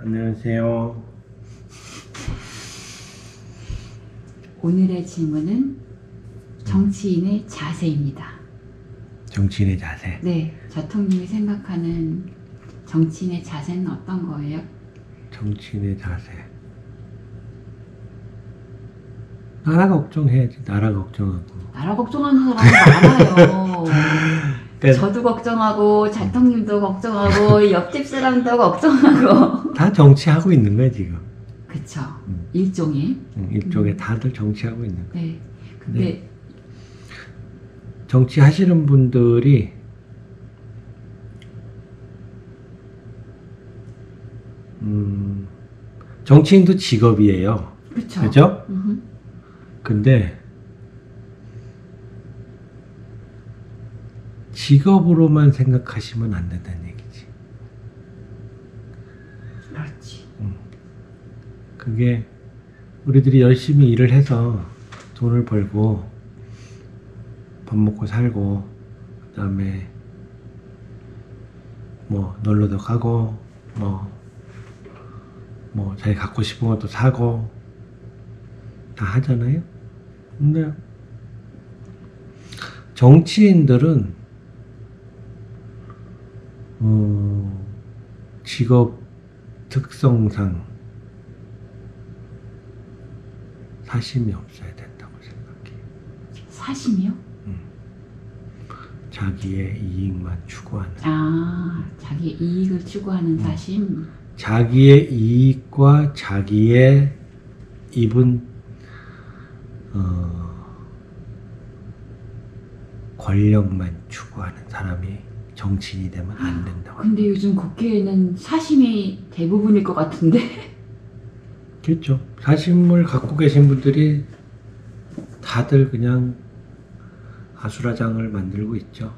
안녕하세요. 오늘의 질문은 정치인의 자세입니다. 정치인의 자세? 네, 자통님이 생각하는 정치인의 자세는 어떤 거예요? 정치인의 자세. 나라 걱정해야지. 나라 걱정하고. 나라 걱정하는 사람이 많아요. 그러니까 저도 걱정하고 자통님도 걱정하고 옆집 사람도 걱정하고. 다 정치하고 있는 거야 지금. 그쵸. 일종의. 일종의 다들 정치하고 있는 거야. 네. 근데 정치하시는 분들이 정치인도 직업이에요. 그쵸. 그죠? 근데 직업으로만 생각하시면 안 된다는 얘기지. 그렇지. 그게 우리들이 열심히 일을 해서 돈을 벌고 밥 먹고 살고 그 다음에 뭐 놀러도 가고 뭐 자기 갖고 싶은 것도 사고 다 하잖아요. 근데 정치인들은 직업 특성상 사심이 없어야 된다고 생각해. 사심이요? 자기의 이익만 추구하는. 아, 자기 이익을 추구하는 사심. 자기의 이익과 자기의 입은 권력만 추구하는 사람이 정치인이 되면 안 된다고. 근데 요즘 국회에는 사심이 대부분일 것 같은데. 그렇죠. 사심을 갖고 계신 분들이 다들 그냥 아수라장을 만들고 있죠.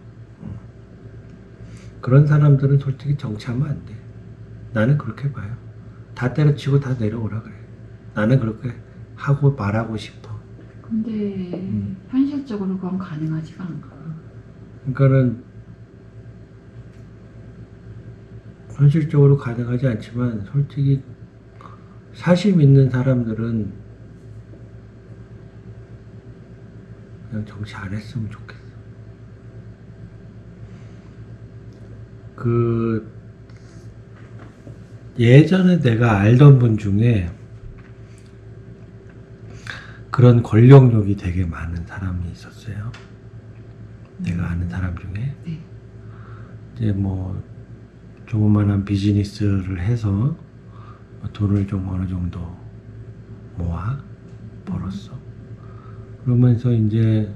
그런 사람들은 솔직히 정치하면 안 돼. 나는 그렇게 봐요. 다 때려치고 다 내려오라 그래. 나는 그렇게 하고 말하고 싶어. 근데 현실적으로 그건 가능하지가 않고. 그러니까는 현실적으로 가능하지 않지만 솔직히 사심 있는 사람들은 그냥 정치 안 했으면 좋겠어. 예전에 내가 알던 분 중에 그런 권력욕이 되게 많은 사람이 있었어요. 내가 아는 사람 중에. 네. 이제 뭐 조그만한 비즈니스를 해서 돈을 좀 어느 정도 모아 벌었어. 그러면서 이제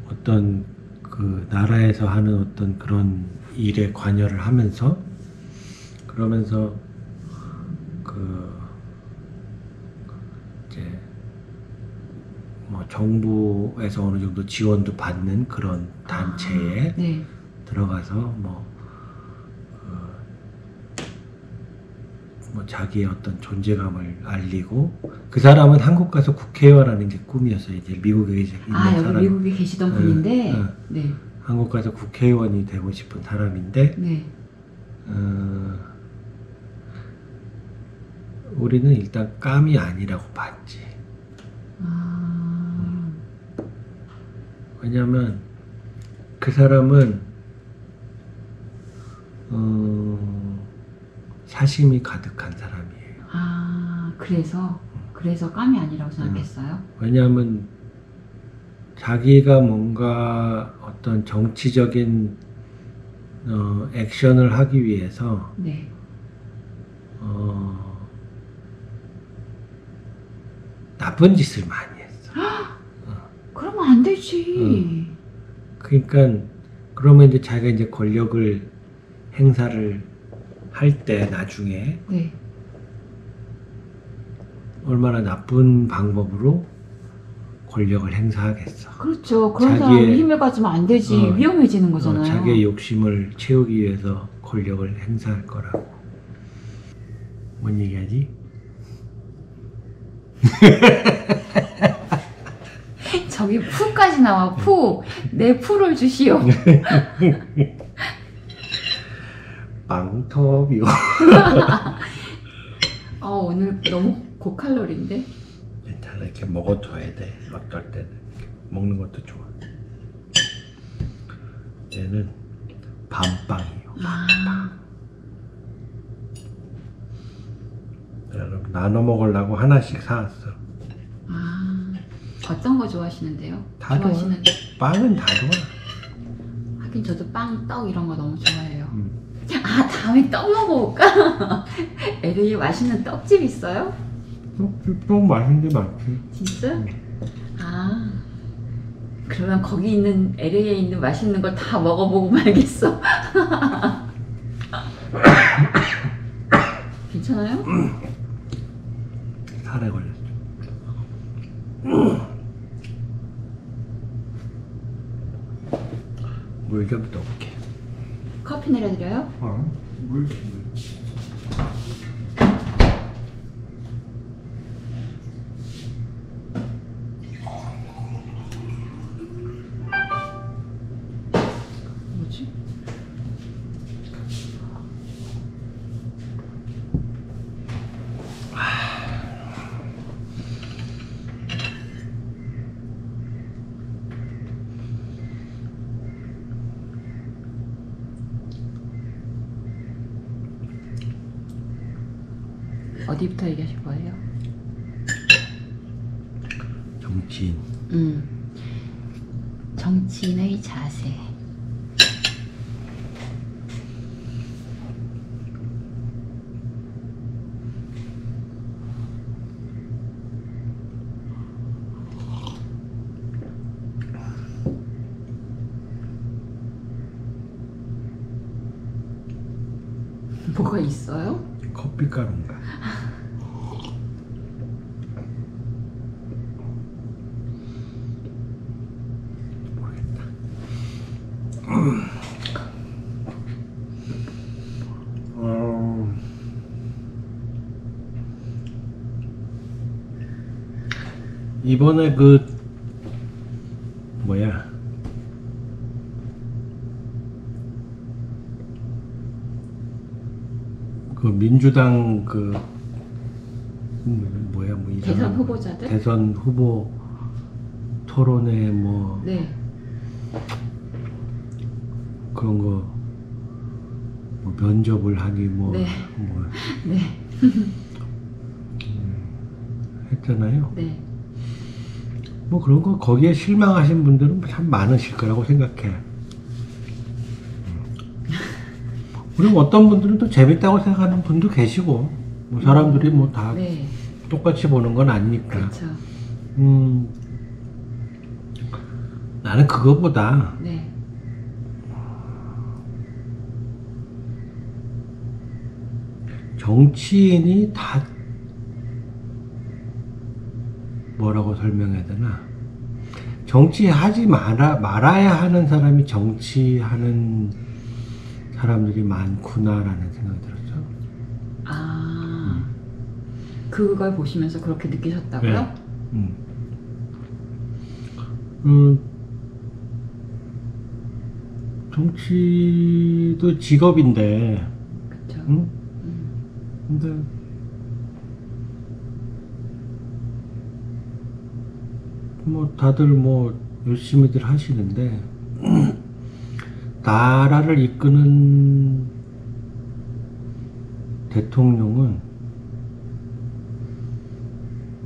어떤 그 나라에서 하는 어떤 그런 일에 관여를 하면서 그러면서 그 이제 뭐 정부에서 어느 정도 지원도 받는 그런 단체에 네. 들어가서 뭐 자기의 어떤 존재감을 알리고 그 사람은 한국 가서 국회의원 하는 게 꿈이었어요. 이제 미국에 있는 여기 사람. 미국에 계시던 분인데. 네. 한국 가서 국회의원이 되고 싶은 사람인데 네. 우리는 일단 깜이 아니라고 봤지. 왜냐면 그 사람은 사심이 가득한 사람이에요. 그래서 깜이 아니라고 생각했어요? 왜냐하면 자기가 뭔가 어떤 정치적인 액션을 하기 위해서 네. 나쁜 짓을 많이 했어. 그러면 안 되지. 그러니까 그러면 이제 자기가 이제 권력을 행사를 할 때 나중에 네. 얼마나 나쁜 방법으로 권력을 행사하겠어. 그렇죠. 그런 사람이 힘을 가지면 안 되지. 위험해지는 거잖아요. 자기의 욕심을 채우기 위해서 권력을 행사할 거라고. 뭔 얘기하지? 저기 푸까지 나와. 푸. 내 푸를 주시오. 빵터뷰. 오늘 너무 고칼로리인데? 괜찮아. 이렇게 먹어줘야 돼. 어떨 때는 먹는 것도 좋아. 얘는 밤빵이요. 나눠 먹으려고 하나씩 사왔어. 어떤 거 좋아하시는데요? 다 좋아. 빵은 다 좋아. 하긴 저도 빵, 떡 이런 거 너무 좋아해요. 다음에 떡 먹어볼까? LA에 맛있는 떡집 있어요? 떡 맛있는 데 많지. 진짜? 그러면 거기 있는 LA에 있는 맛있는 걸 다 먹어보고 말겠어. 괜찮아요? 살에 걸렸어. 물 좀 넣을게. 커피 내려드려요? 물. 뭐지? 어디부터 얘기하실 거예요? 정치인. 정치인의 자세. 뭐가 있어요? 커피 가루인가? 모르겠다. 이번에 그 뭐야? 그 민주당 그 뭐야 뭐 대선 이상한 후보자들? 대선 후보 토론회 뭐 네. 그런 거 뭐 면접을 하기 뭐, 네. 뭐 네. 했잖아요. 네. 뭐 그런 거 거기에 실망하신 분들은 참 많으실 거라고 생각해. 그리고 어떤 분들은 또 재밌다고 생각하는 분도 계시고 뭐 사람들이 뭐 다 네. 똑같이 보는 건 아니니까. 그렇죠. 나는 그거보다 네. 정치인이 다 뭐라고 설명해야 되나? 정치하지 말아야 하는 사람이 정치하는 사람들이 많구나라는 생각이 들었죠. 그걸 보시면서 그렇게 느끼셨다고요? 네. 정치도 직업인데, 그렇죠. 응? 근데 뭐 다들 뭐 열심히들 하시는데 나라를 이끄는 대통령은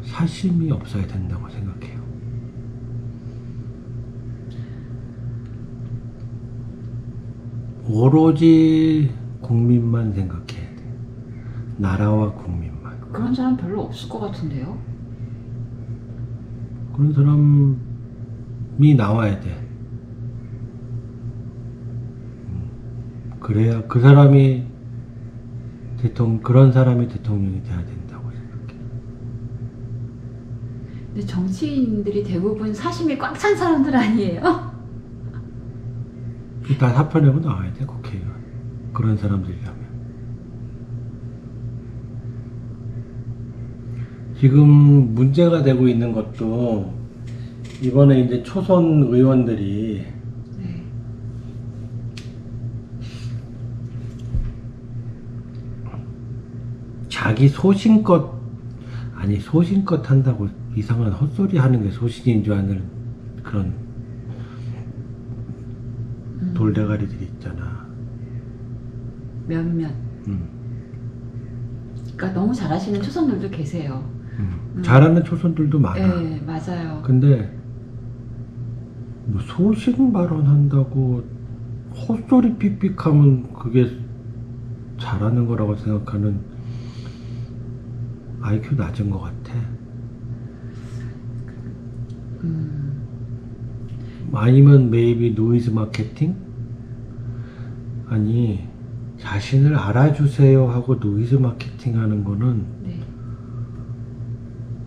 사심이 없어야 된다고 생각해요. 오로지 국민만 생각해야 돼. 나라와 국민만. 그런 사람 별로 없을 것 같은데요? 그런 사람이 나와야 돼. 그래야 그 사람이 그런 사람이 대통령이 돼야 된다고 생각해. 근데 정치인들이 대부분 사심이 꽉 찬 사람들 아니에요? 다 사표내고 나와야 돼, 국회의원. 그런 사람들이라면. 지금 문제가 되고 있는 것도 이번에 이제 초선 의원들이 네. 자기 소신껏, 아니 소신껏 한다고 이상한 헛소리 하는 게 소신인 줄 아는 그런 돌대가리들이 있잖아. 몇몇. 그러니까 너무 잘하시는 초선들도 계세요. 잘하는 초선들도 많아. 네, 맞아요. 근데 뭐 소신 발언한다고 헛소리 삑삑하면 그게 잘하는 거라고 생각하는 IQ 낮은 것 같아. 아니면 maybe 노이즈 마케팅? 아니 자신을 알아주세요 하고 노이즈 마케팅 하는 거는 네.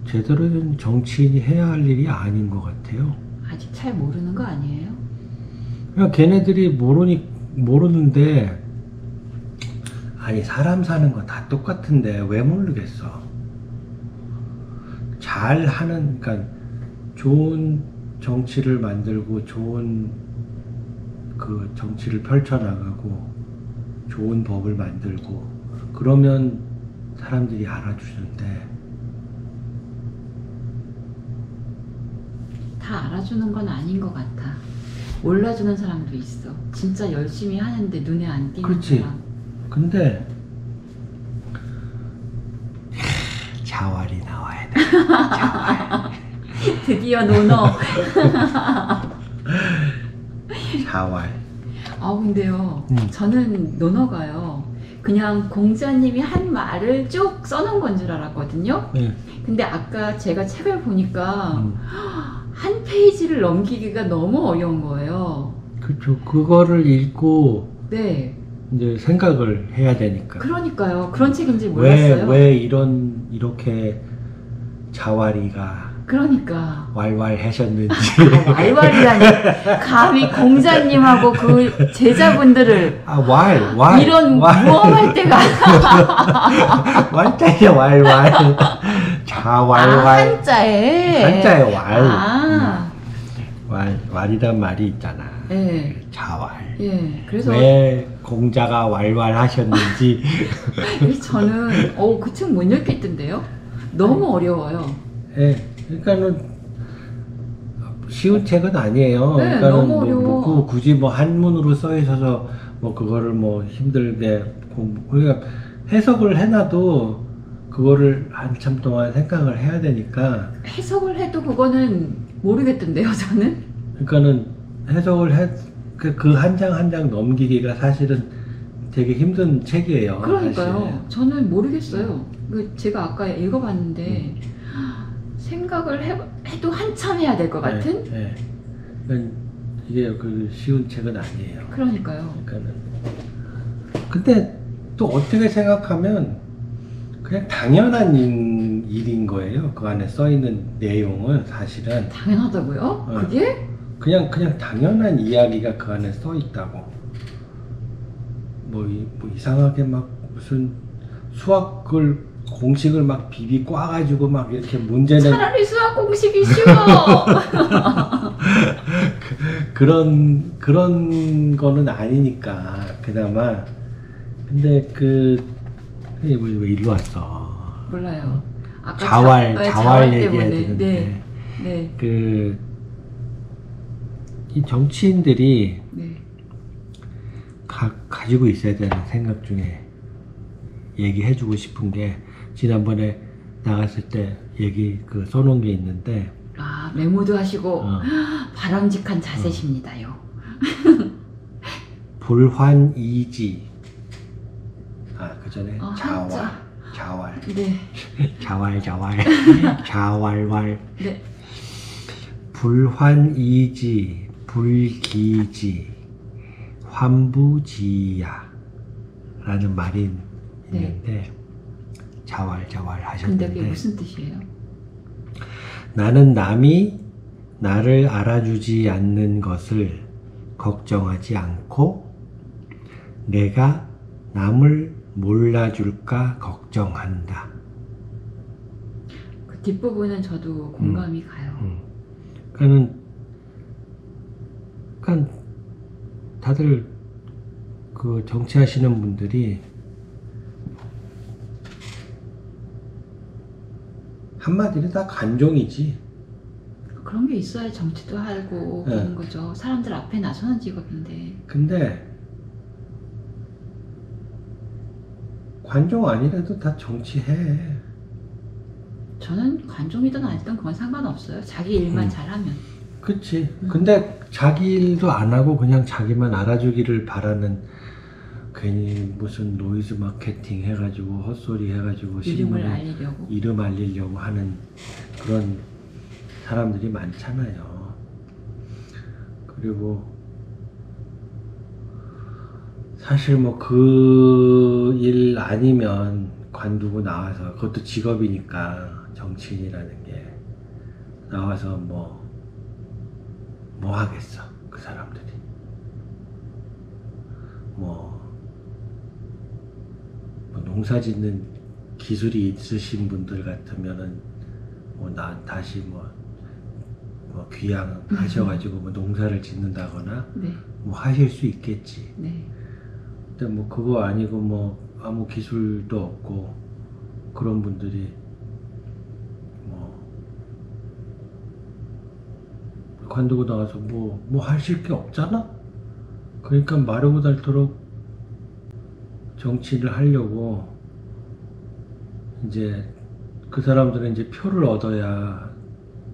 제대로 된 정치인이 해야 할 일이 아닌 것 같아요. 아직 잘 모르는 거 아니에요? 그냥 걔네들이 모르는데, 아니 사람 사는 거 다 똑같은데 왜 모르겠어. 잘하는, 그러니까 좋은 정치를 만들고 좋은 그 정치를 펼쳐나가고 좋은 법을 만들고 그러면 사람들이 알아주는데 다 알아주는 건 아닌 것 같아. 몰라주는 사람도 있어. 진짜 열심히 하는데 눈에 안 띄는 그렇지. 사람. 근데 자활이 나와야 돼. 자활. 드디어 논어. 자활. 아 근데요. 음. 저는 논어가요. 그냥 공자님이 한 말을 쭉 써놓은 건 줄 알았거든요. 네. 근데 아까 제가 책을 보니까 한 페이지를 넘기기가 너무 어려운 거예요. 그렇죠. 그거를 읽고 네. 이제 생각을 해야 되니까. 그러니까요. 그런 책인지 몰랐어요. 왜 이렇게 자활이가 그러니까. 왈왈하셨는지. 왈왈이라니. 감히 공자님하고 그 제자분들을 왈. 이런 모험할 때가. 왈자에 왈왈. 자왈왈. 한자에 왈. 왈이란 말이 있잖아. 예. 자왈. 예. 그래서 왜 공자가 왈왈하셨는지. 그래서 저는 그 책 못 읽겠던데요. 너무 어려워요. 예. 그러니까는 쉬운 책은 아니에요. 네, 그러니까는 너무 어려워. 굳이 한문으로 써 있어서 그거를 힘들게 그러니까 해석을 해놔도 그거를 한참 동안 생각을 해야 되니까. 해석을 해도 그거는 모르겠던데요, 저는. 그러니까는 해석을 그 한 장 한 장 넘기기가 사실은 되게 힘든 책이에요. 그러니까요. 사실. 저는 모르겠어요. 제가 아까 읽어봤는데 생각을 해도 한참 해야 될 것 같은? 네. 그러니까 이게 쉬운 책은 아니에요. 그러니까요. 근데 또 어떻게 생각하면 그냥 당연한 일인 거예요. 그 안에 써 있는 내용은 사실은. 당연하다고요? 그게? 그냥 당연한 이야기가 그 안에 써 있다고. 이상하게 무슨 수학을 공식을 비비 꽈가지고 이렇게 문제는. 차라리 수학 공식이 쉬워. 그런 거는 아니니까 그나마. 근데 왜 일로 왔어? 몰라요. 아까 자활 얘기해야 때문에. 되는데. 네. 이 정치인들이 네. 가지고 있어야 되는 생각 중에 얘기해주고 싶은 게, 지난번에 나갔을 때 써놓은 게 있는데. 메모도 하시고 바람직한 자세십니다요. 불환이지. 그 전에 자활. 네. 자활왈. 네. 불환이지, 불기지, 환부지야 라는 말이 있는데, 자활 하셨는데. 근데 그게 무슨 뜻이에요? 나는 남이 나를 알아주지 않는 것을 걱정하지 않고 내가 남을 몰라줄까 걱정한다. 그 뒷부분은 저도 공감이 가요. 그러니까 다들 정치하시는 분들이 한마디로 다 관종이지. 그런 게 있어야 정치도 하고 네. 그런 거죠. 사람들 앞에 나서는 직업인데. 근데 관종 아니라도 다 정치해. 저는 관종이든 아니든 그건 상관없어요. 자기 일만 잘하면. 그치. 근데 자기 일도 안 하고 그냥 자기만 알아주기를 바라는, 괜히 무슨 노이즈 마케팅 해가지고 헛소리 해가지고 이름을 신문에 알리려고. 이름 알리려고 하는 그런 사람들이 많잖아요. 그리고 사실 뭐 그 일 아니면 관두고 나와서, 그것도 직업이니까 정치인이라는 게, 나와서 뭐 하겠어 그 사람들이. 뭐 농사 짓는 기술이 있으신 분들 같으면은 뭐 다시 뭐 귀향하셔가지고 뭐 농사를 짓는다거나 네. 뭐 하실 수 있겠지. 네. 근데 뭐 그거 아니고 뭐 아무 기술도 없고 그런 분들이 뭐 관두고 나가서 뭐 하실 게 없잖아. 그러니까 마르고 닳도록 정치를 하려고, 이제 그 사람들은 이제 표를 얻어야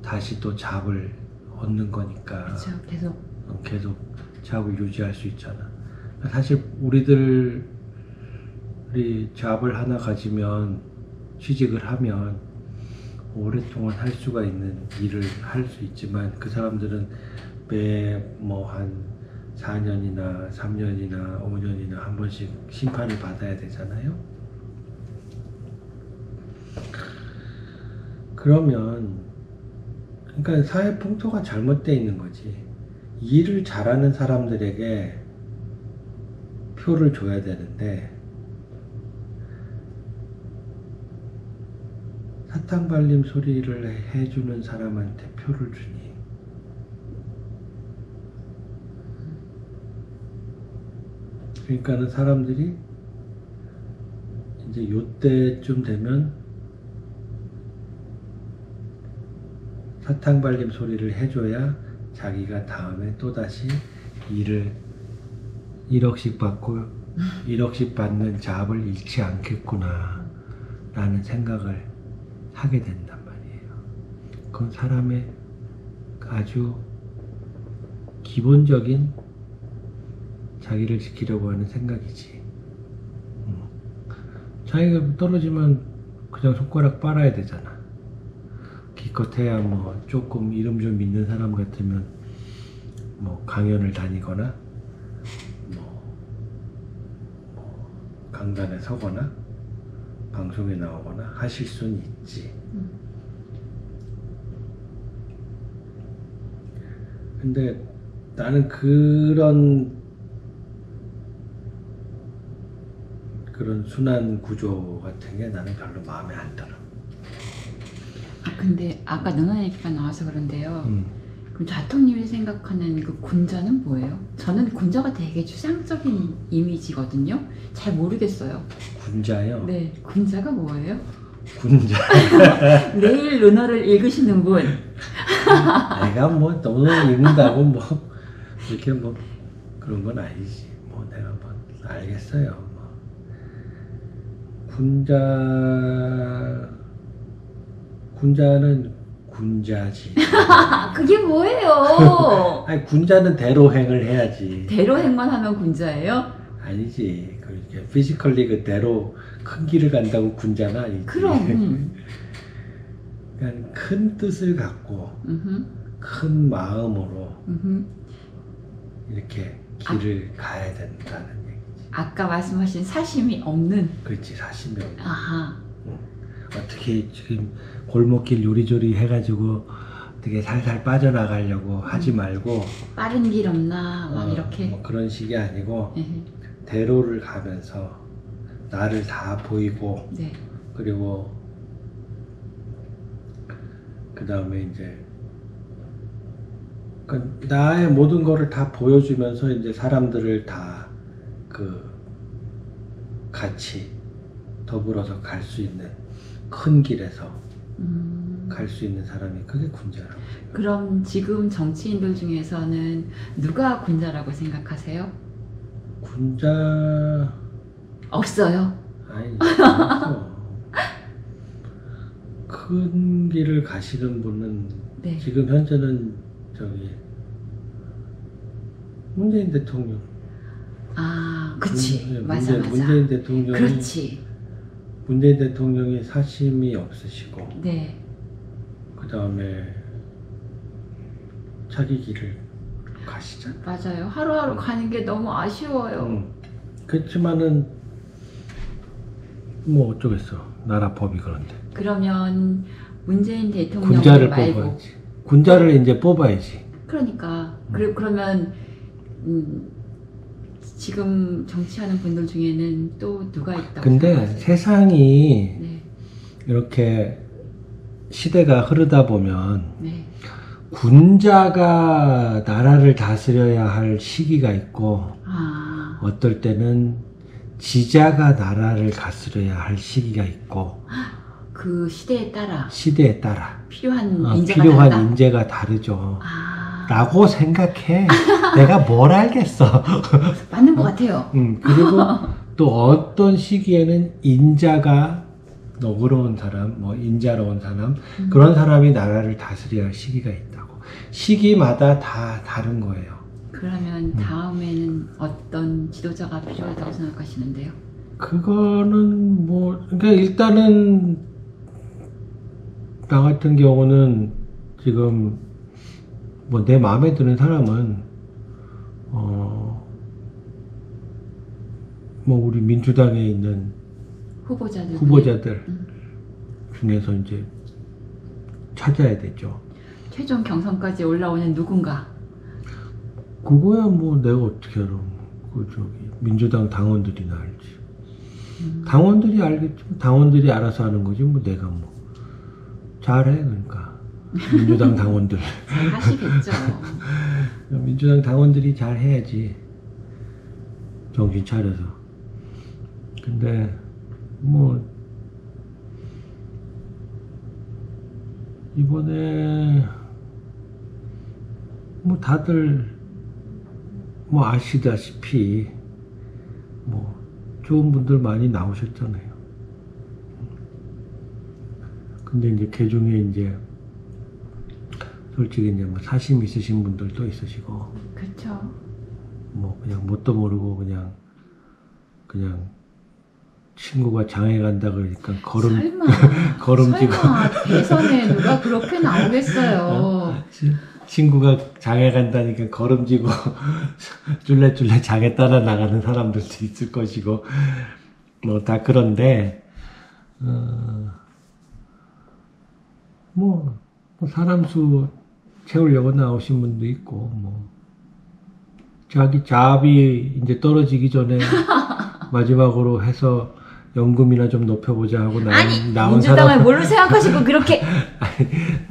다시 또 잡을 얻는 거니까. 그렇죠. 계속 잡을 유지할 수 있잖아. 사실 우리들이 잡을 하나 가지면, 취직을 하면 오랫동안 할 수가 있는 일을 할 수 있지만, 그 사람들은 한 4년이나 3년이나 5년이나 한 번씩 심판을 받아야 되잖아요. 그러면 그러니까 사회 풍토가 잘못되어 있는 거지. 일을 잘하는 사람들에게 표를 줘야 되는데, 사탕 발림 소리를 해주는 사람한테 표를 주니. 그러니까는 사람들이 이제 요때쯤 되면 사탕 발림 소리를 해줘야 자기가 다음에 또다시 일을 1억씩 받고 1억씩 받는 잡을 잃지 않겠구나 라는 생각을 하게 된단 말이에요. 그건 사람의 아주 기본적인 자기를 지키려고 하는 생각이지. 자기가 떨어지면 그냥 손가락 빨아야 되잖아. 기껏해야 뭐 조금 이름 좀 있는 사람 같으면 뭐 강연을 다니거나 뭐 강단에 서거나 방송에 나오거나 하실 수는 있지. 근데 나는 그런 순환 구조 같은 게 나는 별로 마음에 안 들어. 근데 아까 능한 얘기가 나와서 그런데요. 그럼 자통님이 생각하는 그 군자는 뭐예요? 저는 군자가 되게 추상적인 이미지거든요. 잘 모르겠어요. 군자요? 네, 군자가 뭐예요? 군자. 내일 루너를 읽으시는 분. 내가 뭐 논어를 읽는다고 뭐 이렇게 뭐 그런 건 아니지. 뭐 내가 뭐 알겠어요. 뭐 군자는 군자지. 그게 뭐예요? 아니 군자는 대로행을 해야지. 대로행만 하면 군자예요? 아니지. 그렇게 피지컬리 그 대로 큰 길을 간다고 군자는 아니지. 그럼. 그러니까 큰 뜻을 갖고 큰 마음으로 이렇게 길을 가야 된다는 얘기지. 아까 말씀하신 사심이 없는. 그렇지, 사심이 없는. 아하. 어떻게 지금 골목길 요리조리 해가지고 어떻게 살살 빠져나가려고 하지 말고, 빠른 길 없나 막 이렇게. 뭐 그런 식이 아니고 에헤. 대로를 가면서 나를 다 보이고, 네. 그리고 그 다음에 이제 나의 모든 거를 다 보여주면서 이제 사람들을 다 같이 더불어서 갈 수 있는 큰 길에서 갈 수 있는 사람이 그게 군자라고. 그럼 지금 정치인들 중에서는 누가 군자라고 생각하세요? 군자 없어요. 아니 없어. 큰 길을 가시는 분은 네. 지금 현재는 저기 문재인 대통령. 아, 그치. 맞아, 맞아. 문재인 대통령이 그렇지. 문재인 대통령이 사심이 없으시고 네. 그 다음에 자기 길을 가시잖아. 맞아요. 하루하루 가는 게 너무 아쉬워요. 그렇지만은 뭐 어쩌겠어. 나라 법이 그런데. 그러면 문재인 대통령 군자를 말고 뽑아야지. 군자를 이제 뽑아야지. 그러니까 그러면 지금 정치하는 분들 중에는 또 누가 있다고 근데 생각하세요? 세상이 네. 이렇게 시대가 흐르다 보면 네. 군자가 나라를 다스려야 할 시기가 있고 아, 어떨 때는 지자가 나라를 다스려야 할 시기가 있고 그 시대에 따라 시대에 따라 필요한 인재가 필요한 다르다? 인재가 다르죠. 아, 라고 생각해. 내가 뭘 알겠어. 맞는 것 같아요. 그리고 또 어떤 시기에는 인자가 너그러운 사람, 뭐 인자로운 사람, 그런 사람이 나라를 다스려야 할 시기가 있다고. 시기마다 다 다른 거예요. 그러면 다음에는 어떤 지도자가 필요하다고 생각하시는데요? 그거는 뭐, 그러니까 일단은 나 같은 경우는 지금 뭐 내 마음에 드는 사람은 뭐 우리 민주당에 있는 후보자들 중에서 이제 찾아야 되죠. 최종 경선까지 올라오는 누군가. 그거야 뭐 내가 어떻게 알아. 그 저기 민주당 당원들이나 알지. 당원들이 알겠지. 당원들이 알아서 하는 거지 뭐 내가 뭐 잘해. 그러니까 민주당 당원들 잘 하시겠죠. 민주당 당원들이 잘 해야지. 정신 차려서. 근데 뭐 이번에 뭐 다들 뭐 아시다시피 뭐 좋은 분들 많이 나오셨잖아요. 근데 이제 개중에 이제 솔직히 이제 뭐 사심 있으신 분들도 있으시고 그렇죠. 뭐 그냥 뭣도 모르고 그냥 친구가 장에 간다 그러니까 걸음지고 설마 대선에 누가 그렇게 나오겠어요. 친구가 장에 간다니까 걸음지고 쫄래쫄래 장에 따라 나가는 사람들도 있을 것이고 뭐 다 그런데 뭐 사람 수 채우려고 나오신 분도 있고 뭐 자기 자업이 이제 떨어지기 전에 마지막으로 해서 연금이나 좀 높여보자 하고 아니 나온 민주당을 사람 뭘로 생각하시고 그렇게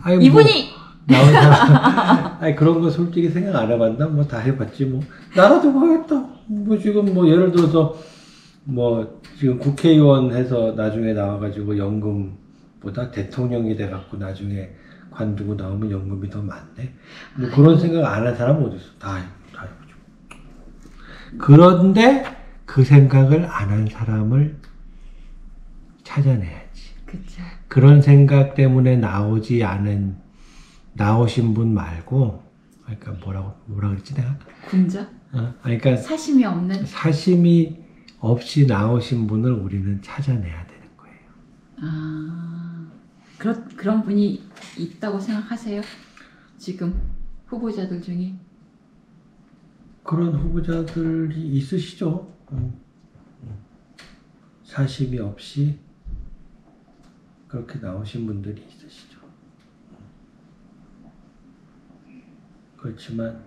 아니, 이분이 뭐, 나온 사람 아니 그런 거 솔직히 생각 안 해봤나? 뭐 다 해봤지 뭐 나라도 하겠다 뭐 지금 뭐 예를 들어서 뭐 지금 국회의원 해서 나중에 나와가지고 연금보다 대통령이 돼갖고 나중에 관두고 나오면 연금이 더 많네 뭐 그런 생각 안 한 사람은 어디 있어. 다 해보죠. 그런데 그 생각을 안 한 사람을 찾아내야지. 그쵸. 그런 생각 때문에 나오신 분 말고, 그러니까 뭐라 그랬지 내가? 군자? 그러니까 사심이 없는? 사심이 없이 나오신 분을 우리는 찾아내야 되는 거예요. 아, 그런 분이 있다고 생각하세요? 지금 후보자들 중에? 그런 후보자들이 있으시죠. 사심이 없이 그렇게 나오신 분들이 있으시죠. 그렇지만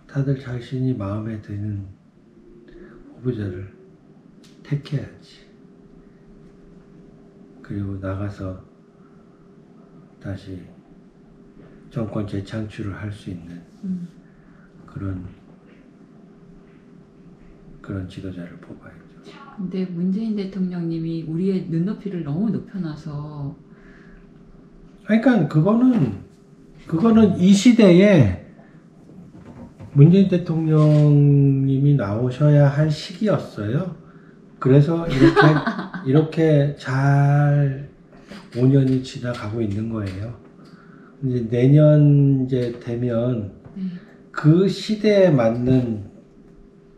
다들 자신이 마음에 드는 후보자를 택해야지. 그리고 나가서 다시 정권 재창출을 할 수 있는 그런 지도자를 뽑아야죠. 근데 문재인 대통령님이 우리의 눈높이를 너무 높여놔서 그러니까 그거는 이 시대에 문재인 대통령님이 나오셔야 할 시기였어요. 그래서 이렇게 잘 5년이 지나가고 있는 거예요. 이제 내년 이제 되면 그 시대에 맞는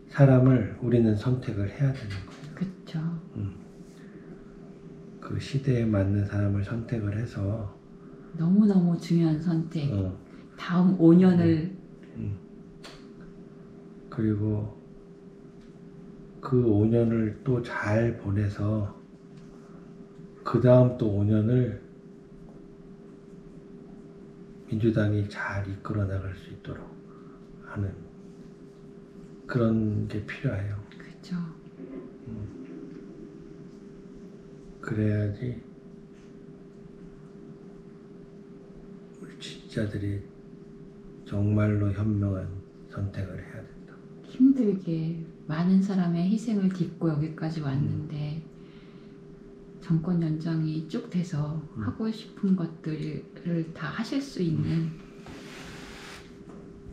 사람을 우리는 선택을 해야 되는 거예요. 그렇죠. 그 시대에 맞는 사람을 선택을 해서 너무너무 중요한 선택. 다음 5년을 그리고 그 5년을 또 잘 보내서 그 다음 또 5년을 민주당이 잘 이끌어 나갈 수 있도록 하는 그런 게 필요해요. 그렇죠. 그래야지 우리 지지자들이 정말로 현명한 선택을 해야 된다. 힘들게 많은 사람의 희생을 딛고 여기까지 왔는데 정권 연장이 쭉 돼서 하고 싶은 것들을 다 하실 수 있는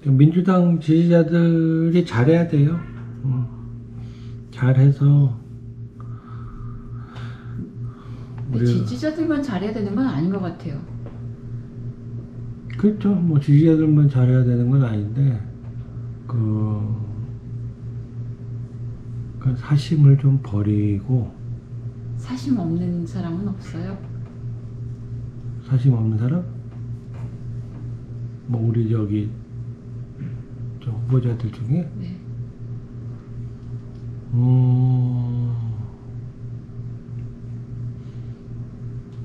민주당 지지자들이 잘해야 돼요. 잘해서 지지자들만 잘해야 되는 건 아닌 것 같아요. 그렇죠. 뭐 지지자들만 잘해야 되는 건 아닌데 그 사심을 좀 버리고. 사심 없는 사람은 없어요? 사심 없는 사람? 뭐 우리 저기 저 후보자들 중에? 네.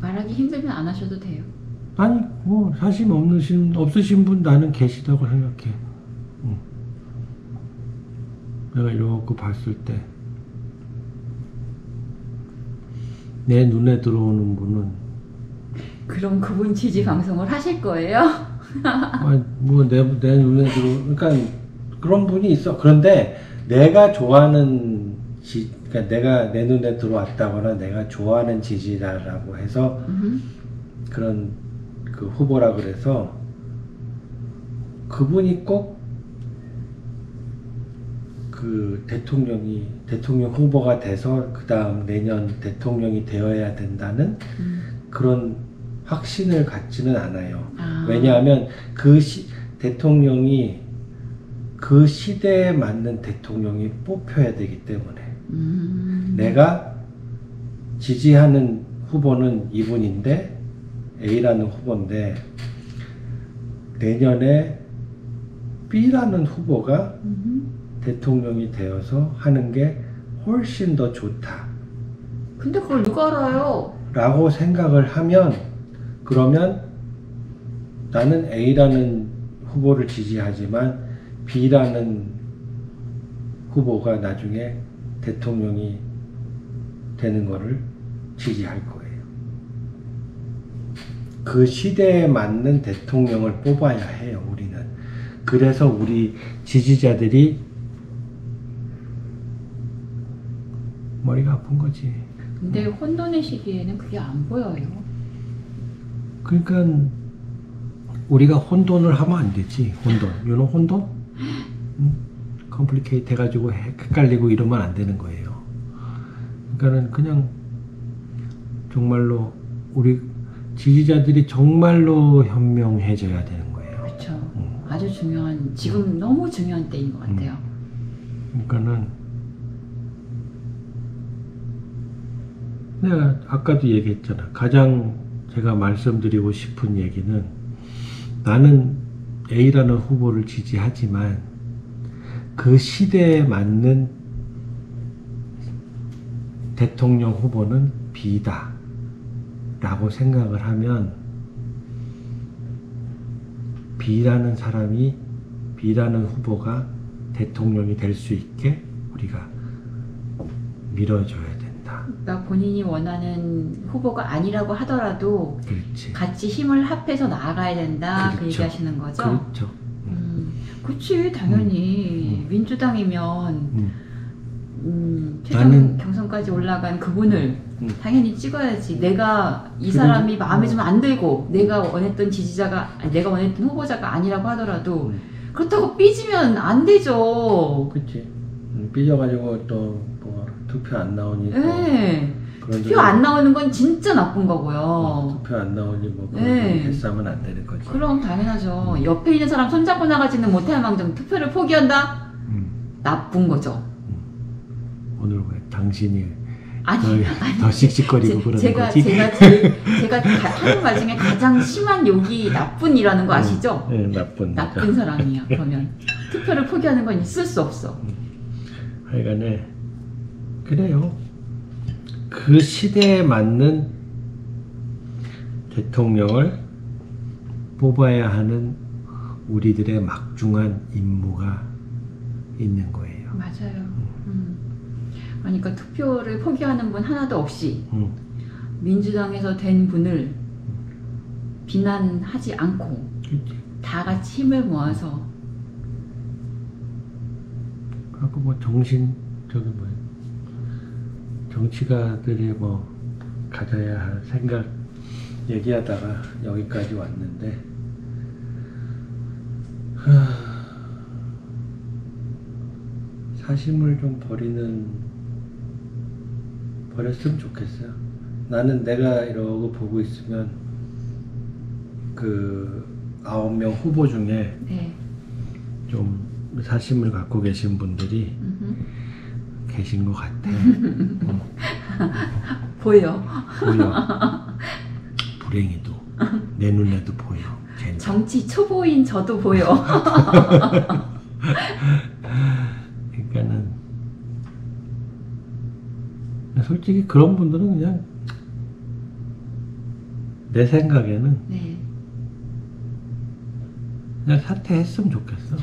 말하기 힘들면 안 하셔도 돼요. 아니 뭐 사심 없으신 분 나는 계시다고 생각해. 내가 이렇게 봤을 때 내 눈에 들어오는 분은 그럼 그분 지지 방송을 하실 거예요? 뭐 내 눈에 그러니까 그런 분이 있어. 그런데 내가 좋아하는 그러니까 내가 내 눈에 들어왔다거나 내가 좋아하는 지지자라고 해서 그런 그 후보라 그래서 그분이 꼭 그 대통령 후보가 돼서 그 다음 내년 대통령이 되어야 된다는 그런 확신을 갖지는 않아요. 왜냐하면 대통령이 그 시대에 맞는 대통령이 뽑혀야 되기 때문에 내가 지지하는 후보는 이분인데 A라는 후보인데 내년에 B라는 후보가 대통령이 되어서 하는 게 훨씬 더 좋다. 근데 그걸 누가 알아요? 라고 생각을 하면 그러면 나는 A라는 후보를 지지하지만 B라는 후보가 나중에 대통령이 되는 거를 지지할 거예요. 그 시대에 맞는 대통령을 뽑아야 해요, 우리는. 그래서 우리 지지자들이 머리가 아픈 거지. 근데 혼돈의 시기에는 그게 안 보여요. 그러니까 우리가 혼돈을 하면 안 되지. 혼돈. You know 혼돈? 컴플리케이트 해가지고 헷갈리고 이러면 안 되는 거예요. 그러니까는 그냥 정말로 우리 지지자들이 정말로 현명해져야 되는 거예요. 그렇죠. 아주 중요한, 지금 너무 중요한 때인 것 같아요. 그러니까는 내가 아까도 얘기했잖아. 가장 제가 말씀드리고 싶은 얘기는 나는 A라는 후보를 지지하지만 그 시대에 맞는 대통령 후보는 B다 라고 생각을 하면 B라는 후보가 대통령이 될 수 있게 우리가 밀어줘야 된다. 그러니까 본인이 원하는 후보가 아니라고 하더라도 그렇지. 같이 힘을 합해서 나아가야 된다. 그렇죠. 그 얘기하시는 거죠? 그렇죠. 그렇지, 당연히 민주당이면 최종 나는- 경선까지 올라간 그분을 당연히 찍어야지. 내가 이 그래도- 사람이 마음에 좀 안 들고 내가 원했던 지지자가 아니, 내가 원했던 후보자가 아니라고 하더라도 그렇다고 삐지면 안 되죠. 그치. 삐져가지고 또 뭐 투표 안 나오니 또 네. 그런 투표 안 나오는 건 진짜 나쁜 거고요. 투표 안 나오니 뭐 그런 네. 패싸면 안 되는 거지. 그럼 당연하죠. 옆에 있는 사람 손잡고 나가지는 못할 망정 투표를 포기한다? 나쁜 거죠. 오늘 왜 당신이 아니, 더 씩씩거리고 그러는 거지? 제가 하는 말 중에 가장 심한 욕이 나쁜이라는 거 아시죠? 네, 나쁜 나쁜 사람이야. 그러면 투표를 포기하는 건 있을 수 없어. 하여간에 그래요. 그 시대에 맞는 대통령을 뽑아야 하는 우리들의 막중한 임무가 있는 거예요. 맞아요. 그러니까 투표를 포기하는 분 하나도 없이 민주당에서 된 분을 비난하지 않고 그치? 다 같이 힘을 모아서 그리고 뭐 정치가들이 뭐 가져야 할 생각 얘기하다가 여기까지 왔는데 사심을 좀 버렸으면 좋겠어요. 나는 내가 이러고 보고 있으면 그 9명 후보 중에 네. 좀 사심을 갖고 계신 분들이 계신 것 같아. 보여. 보여. 불행히도 내 눈에도 보여. 쟤는. 정치 초보인 저도 보여. 그러니까는 솔직히 그런 분들은 그냥 내 생각에는 네. 그냥 사퇴했으면 좋겠어.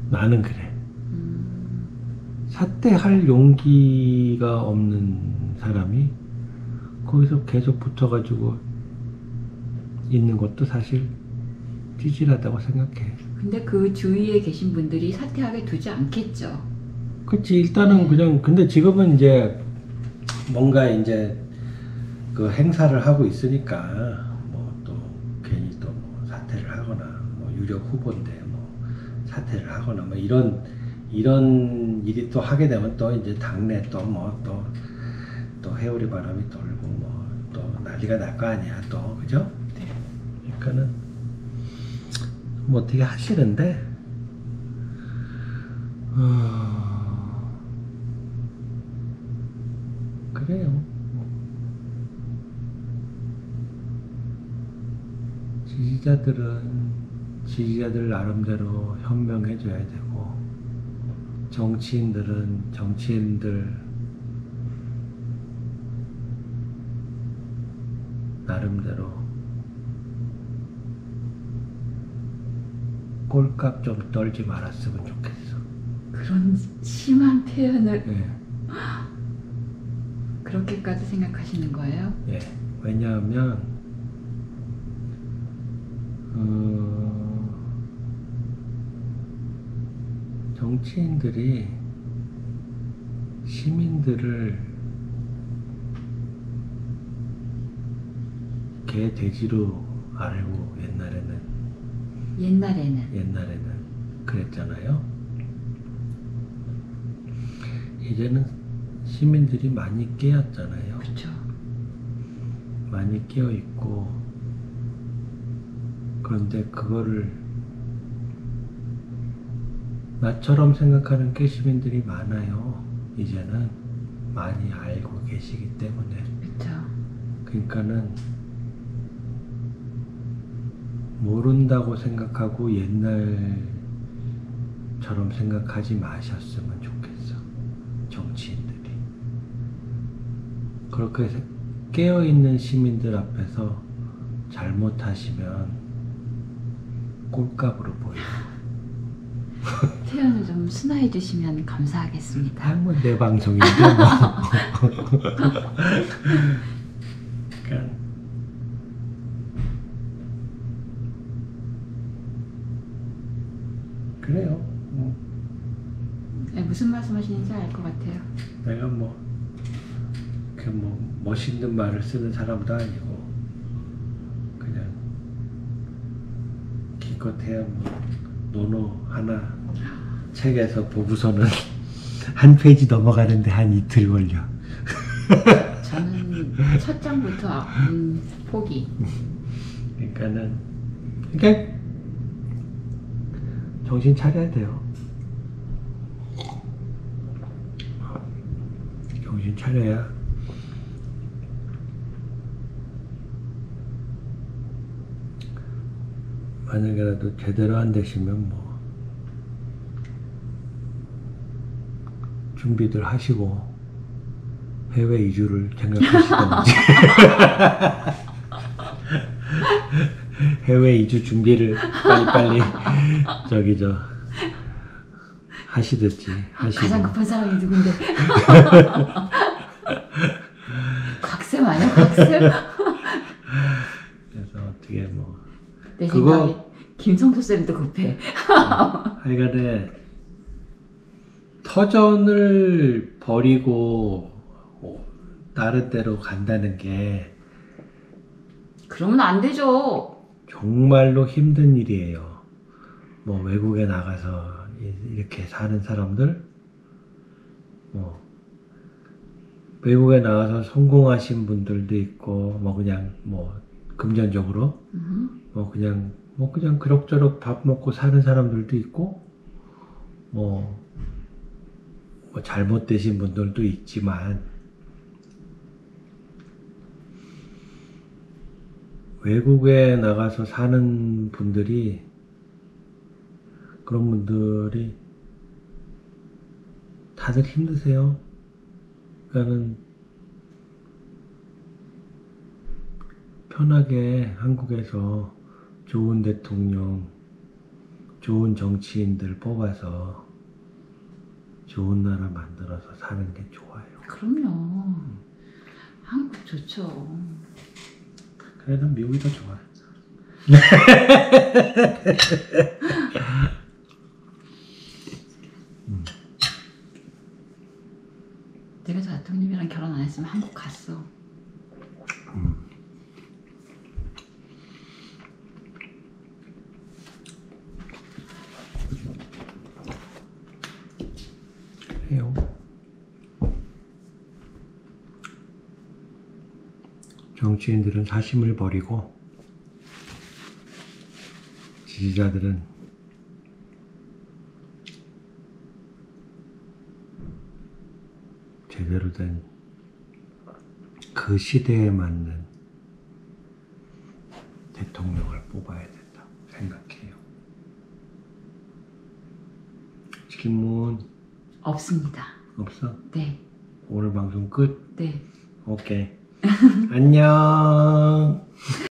나는 그래. 사퇴할 용기가 없는 사람이 거기서 계속 붙어가지고 있는 것도 사실 찌질하다고 생각해. 근데 그 주위에 계신 분들이 사퇴하게 두지 않겠죠. 그치. 일단은 그냥 근데 지금은 이제 뭔가 이제 그 행사를 하고 있으니까 뭐 또 괜히 또 뭐 사퇴를 하거나 뭐 유력 후보인데 뭐 사퇴를 하거나 뭐 이런 일이 또 하게 되면 또 이제 당내 또 뭐 또 회오리 바람이 돌고 뭐 또 난리가 날 거 아니야 또 그죠? 그러니까는 뭐 어떻게 하시는데 그래요. 지지자들 나름대로 현명해져야 되고 정치인들은 정치인들 나름대로 꼴값 좀 떨지 말았으면 좋겠어. 그런 심한 표현을 예, 그렇게까지 생각하시는 거예요? 예. 왜냐하면 정치인들이 시민들을 개 돼지로 알고 옛날에는 그랬잖아요. 이제는 시민들이 많이 깨었잖아요. 그렇죠. 많이 깨어 있고 그런데 그거를 나처럼 생각하는 깨시민들이 많아요. 이제는 많이 알고 계시기 때문에. 그렇죠. 그러니까는 모른다고 생각하고 옛날처럼 생각하지 마셨으면 좋겠어. 정치인들이. 그렇게 깨어있는 시민들 앞에서 잘못하시면 꼴값으로 보여. 표현을 좀 순화해 주시면 감사하겠습니다. 뭐 내 방송인데 뭐. 그러니까 그래요. 무슨 말씀하시는지 알 것 같아요. 내가 멋있는 말을 쓰는 사람도 아니고 그냥 기껏해야 논어 하나 책에서 보고서는 한 페이지 넘어가는데 한 이틀 걸려. 저는 첫 장부터 포기. 그러니까 정신 차려야 돼요. 정신 차려야 만약에라도 제대로 안 되시면 준비들 하시고 해외 이주를 생각하시던지 해외 이주 준비를 빨리빨리 하시듯이 하시고. 가장 급한 사람이 누군데? 곽쌤 아니야, 곽쌤? 그래서 어떻게 내 그거- 생각에 김성수 쌤도 급해. 하여간에 터전을 버리고 다른 데로 간다는 게 그러면 안 되죠. 정말로 힘든 일이에요. 외국에 나가서 이렇게 사는 사람들, 외국에 나가서 성공하신 분들도 있고, 그냥 금전적으로, 그냥 그럭저럭 밥 먹고 사는 사람들도 있고, 잘못되신 분들도 있지만, 외국에 나가서 사는 분들이, 그런 분들이 다들 힘드세요. 그러니까는 편하게 한국에서 좋은 대통령, 좋은 정치인들 뽑아서 좋은 나라 만들어서 사는 게 좋아요. 그럼요. 한국 좋죠. 그래도 미국이 더 좋아. 내가 저 대통령이랑 결혼 안 했으면 한국 갔어. 해요. 정치인들은 사심을 버리고 지지자들은 제대로 된 그 시대에 맞는 대통령을 뽑아야 된다 생각해요. 질문 없습니다. 없어? 네. 오늘 방송 끝? 네. 오케이. 안녕.